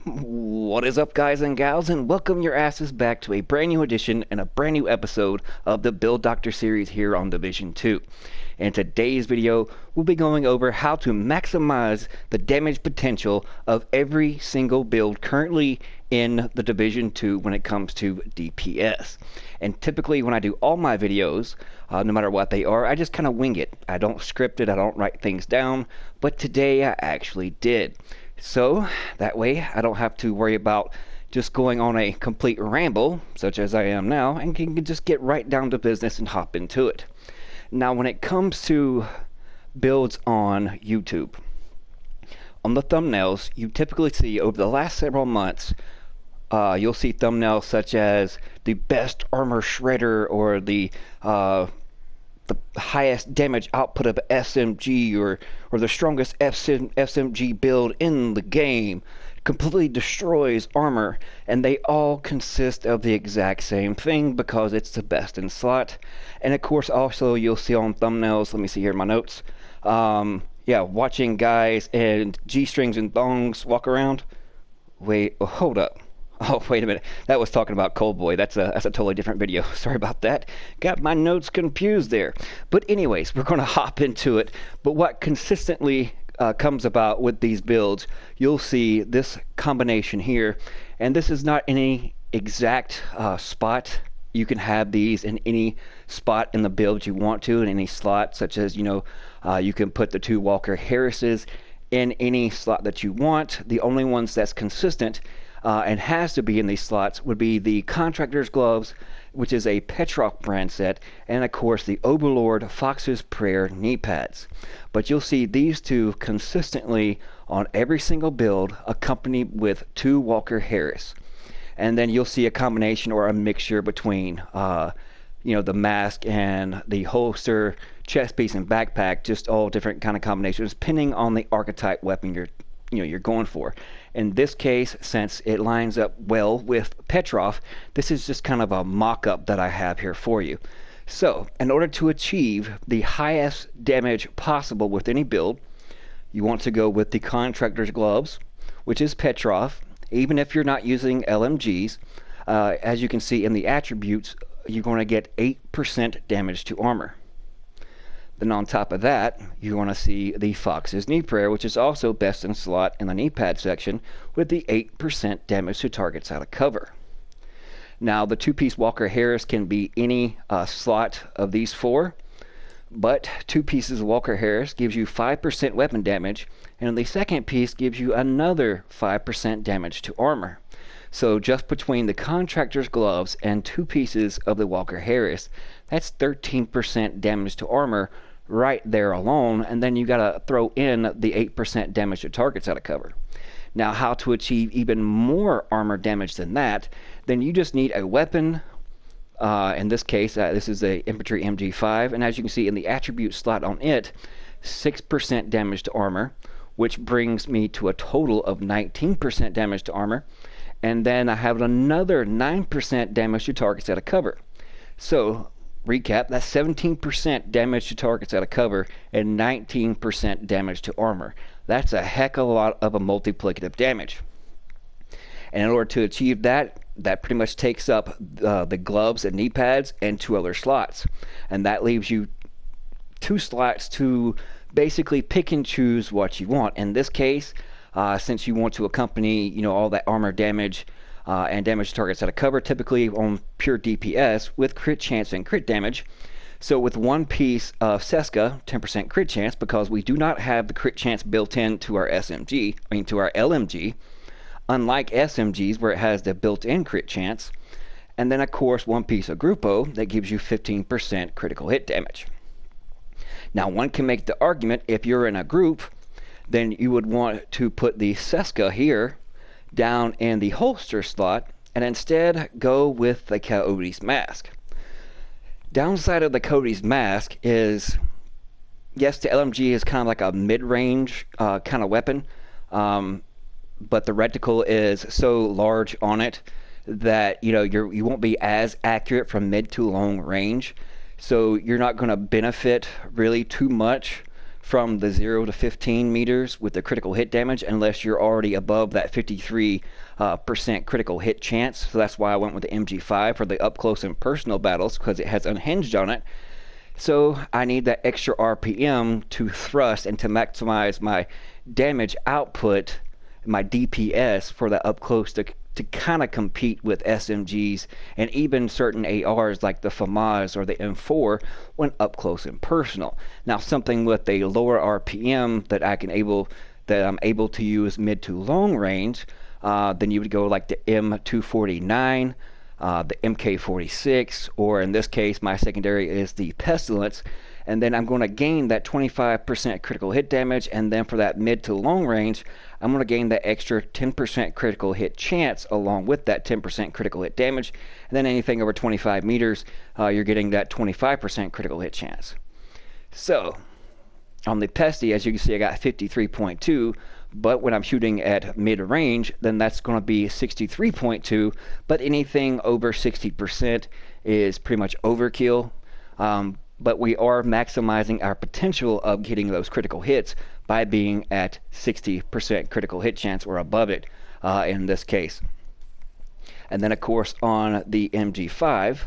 What is up, guys and gals, and welcome your asses back to a brand new edition and a brand new episode of the Build Doctor series here on Division 2. In today's video, we'll be going over how to maximize the damage potential of every single build currently in the Division 2 when it comes to DPS. And typically when I do all my videos, no matter what they are, I just kind of wing it. I don't script it, I don't write things down, but today I actually did. So that way I don't have to worry about just going on a complete ramble, such as I am now, and can just get right down to business and hop into it. Now, when it comes to builds on YouTube, on the thumbnails, you typically see over the last several months, you'll see thumbnails such as the best armor shredder or the highest damage output of SMG or the strongest SMG build in the game, completely destroys armor, and they all consist of the exact same thing because it's the best in slot. And of course also you'll see on thumbnails, let me see here in my notes, watching guys and G-strings and thongs walk around. Wait, hold up. Oh, wait a minute. That was talking about Coldboy. That's a totally different video. Sorry about that. Got my notes confused there. But anyways, we're going to hop into it. But what consistently comes about with these builds, you'll see this combination here. And this is not any exact spot. You can have these in any spot in the build you want to, in any slot, such as, you can put the two Walker Harrises in any slot that you want. The only ones that's consistent and has to be in these slots would be the Contractor's Gloves, which is a Petrov brand set, and of course the Overlord Fox's Prayer knee pads. But you'll see these two consistently on every single build, accompanied with two Walker Harris. And then you'll see a combination or a mixture between the mask and the holster, chest piece, and backpack, just all different kind of combinations, depending on the archetype weapon you're going for. In this case, since it lines up well with Petrov, this is just kind of a mock-up that I have here for you. So, in order to achieve the highest damage possible with any build, you want to go with the Contractor's Gloves, which is Petrov. Even if you're not using LMGs, as you can see in the attributes, you're going to get 8% damage to armor. Then on top of that, you want to see the Fox's Knee Prayer, which is also best in slot in the knee pad section with the 8% damage to targets out of cover. Now, the two-piece Walker Harris can be any slot of these four, but two pieces of Walker Harris gives you 5% weapon damage, and the second piece gives you another 5% damage to armor. So just between the Contractor's Gloves and two pieces of the Walker Harris, that's 13% damage to armor right there alone, and then you gotta throw in the 8% damage to targets out of cover. Now, how to achieve even more armor damage than that, then you just need a weapon. In this case, this is a Infantry MG5, and as you can see in the attribute slot on it, 6% damage to armor, which brings me to a total of 19% damage to armor, and then I have another 9% damage to targets out of cover. So, recap, that's 17% damage to targets out of cover and 19% damage to armor. That's a heck of a lot of a multiplicative damage. And in order to achieve that, that pretty much takes up the gloves and knee pads and two other slots. And that leaves you two slots to basically pick and choose what you want. In this case, since you want to accompany all that armor damage and damage to targets out of cover, typically on pure DPS with crit chance and crit damage. So with one piece of Seska, 10% crit chance, because we do not have the crit chance built in to our to our LMG, unlike SMGs where it has the built-in crit chance. And then of course one piece of Grupo that gives you 15% critical hit damage. Now, one can make the argument, if you're in a group, then you would want to put the Seska here down in the holster slot and instead go with the Coyote's Mask. Downside of the Coyote's Mask is, yes, the LMG is kind of like a mid-range kind of weapon, but the reticle is so large on it that you won't be as accurate from mid to long range, so you're not going to benefit really too much from the 0 to 15 meters with the critical hit damage unless you're already above that 53% critical hit chance. So that's why I went with the MG5 for the up close and personal battles, because it has unhinged on it. So I need that extra RPM to thrust and to maximize my damage output, my DPS for that up close to kind of compete with SMGs and even certain ARs like the FAMAS or the M4 when up close and personal. Now, something with a lower RPM that I'm able to use mid to long range, then you would go like the M249, the MK46, or in this case, my secondary is the Pestilence. And then I'm going to gain that 25% critical hit damage, and then for that mid to long range, I'm going to gain that extra 10% critical hit chance along with that 10% critical hit damage. And then anything over 25 meters, you're getting that 25% critical hit chance. So on the Pesty, as you can see, I got 53.2, but when I'm shooting at mid-range, then that's going to be 63.2, but anything over 60% is pretty much overkill. But we are maximizing our potential of getting those critical hits by being at 60% critical hit chance or above it in this case. And then, of course, on the MG5,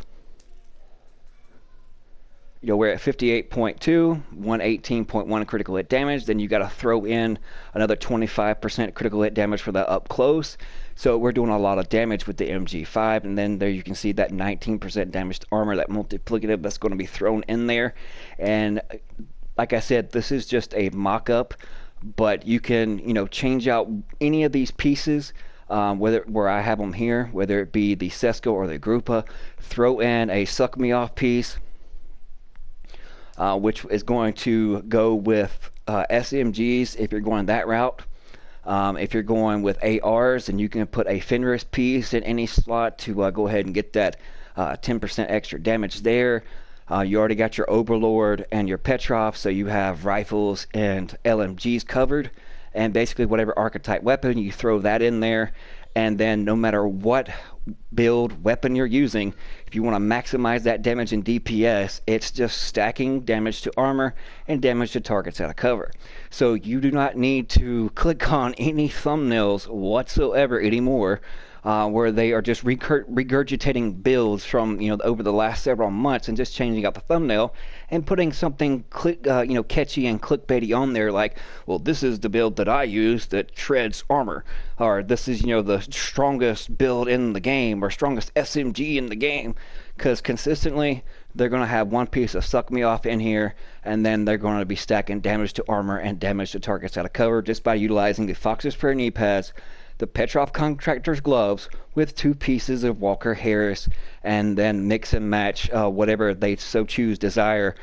we're at 58.2, 118.1 critical hit damage. Then you got to throw in another 25% critical hit damage for that up close. So we're doing a lot of damage with the MG5, and then there you can see that 19% damage to armor, that multiplicative that's going to be thrown in there. And like I said, this is just a mock-up, but you can, change out any of these pieces, where I have them here, whether it be the Sesko or the Grupa, throw in a Suck Me Off piece, which is going to go with SMGs if you're going that route. If you're going with ARs, then you can put a Fenris piece in any slot to go ahead and get that 10% extra damage there. You already got your Overlord and your Petrov, so you have rifles and LMGs covered. And basically whatever archetype weapon, you throw that in there. And then no matter what build weapon you're using, if you want to maximize that damage in DPS, it's just stacking damage to armor and damage to targets out of cover. So you do not need to click on any thumbnails whatsoever anymore, where they are just regurgitating builds from over the last several months and just changing out the thumbnail and putting something catchy and clickbaity on there, like, well, this is the build that I use that shreds armor, or this is the strongest build in the game, or strongest SMG in the game. Because consistently they're going to have one piece of Suck Me Off in here, and then they're going to be stacking damage to armor and damage to targets out of cover just by utilizing the Fox's Prayer knee pads, the Petrov Contractor's gloves with 2 pieces of Walker Harris, and then mix and match whatever they so desire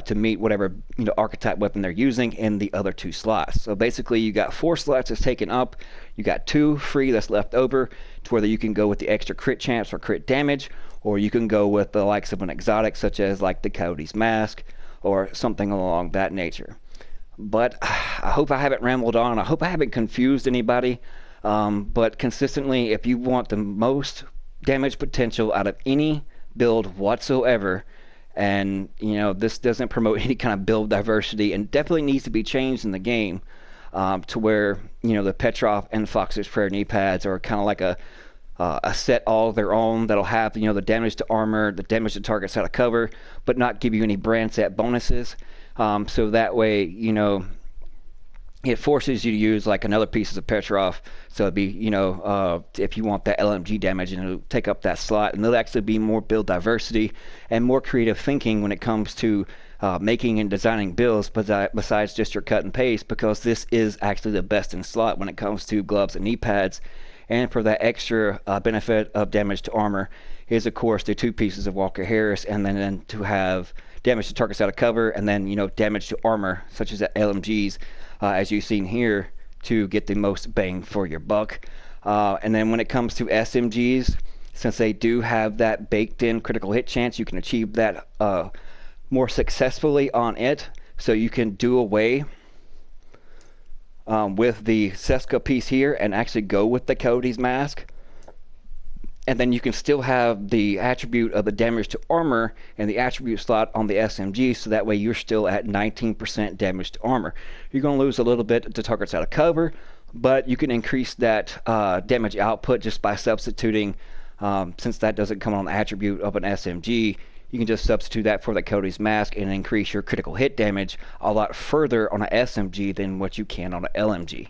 to meet whatever archetype weapon they're using in the other 2 slots. So basically you got 4 slots that's taken up, you got 2 free that's left over, to whether you can go with the extra crit chance or crit damage, or you can go with the likes of an exotic such as like the Coyote's Mask or something along that nature. But I hope I haven't rambled on. I hope I haven't confused anybody. But consistently, if you want the most damage potential out of any build whatsoever, and this doesn't promote any kind of build diversity and definitely needs to be changed in the game, to where the Petrov and Fox's Prayer knee pads are kind of like a set all of their own that'll have the damage to armor, the damage to targets out of cover, but not give you any brand set bonuses. So that way it forces you to use like another pieces of Petrov. So it'd be if you want that LMG damage, and it'll take up that slot, and there'll actually be more build diversity and more creative thinking when it comes to making and designing builds besides just your cut and paste, because this is actually the best in slot when it comes to gloves and knee pads. And for that extra benefit of damage to armor is, of course, the 2 pieces of Walker Harris, and then to have damage to targets out of cover, and then damage to armor such as the LMGs, as you've seen here, to get the most bang for your buck. And then when it comes to SMGs, since they do have that baked in critical hit chance, you can achieve that more successfully on it. So you can do away with the Sesko piece here and actually go with the Coyote's Mask. and then you can still have the attribute of the damage to armor and the attribute slot on the SMG, so that way you're still at 19% damage to armor. You're going to lose a little bit to targets out of cover, but you can increase that damage output just by substituting, since that doesn't come on the attribute of an SMG, you can just substitute that for the Cody's Mask and increase your critical hit damage a lot further on an SMG than what you can on an LMG.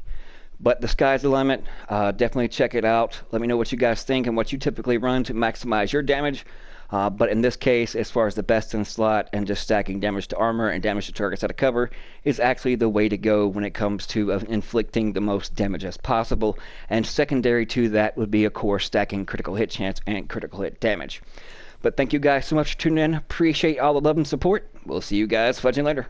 But the sky's the limit. Definitely check it out. Let me know what you guys think and what you typically run to maximize your damage. But in this case, as far as the best in slot and just stacking damage to armor and damage to targets out of cover is actually the way to go when it comes to inflicting the most damage as possible. And secondary to that would be, of course, stacking critical hit chance and critical hit damage. But thank you guys so much for tuning in. Appreciate all the love and support. We'll see you guys fudging later.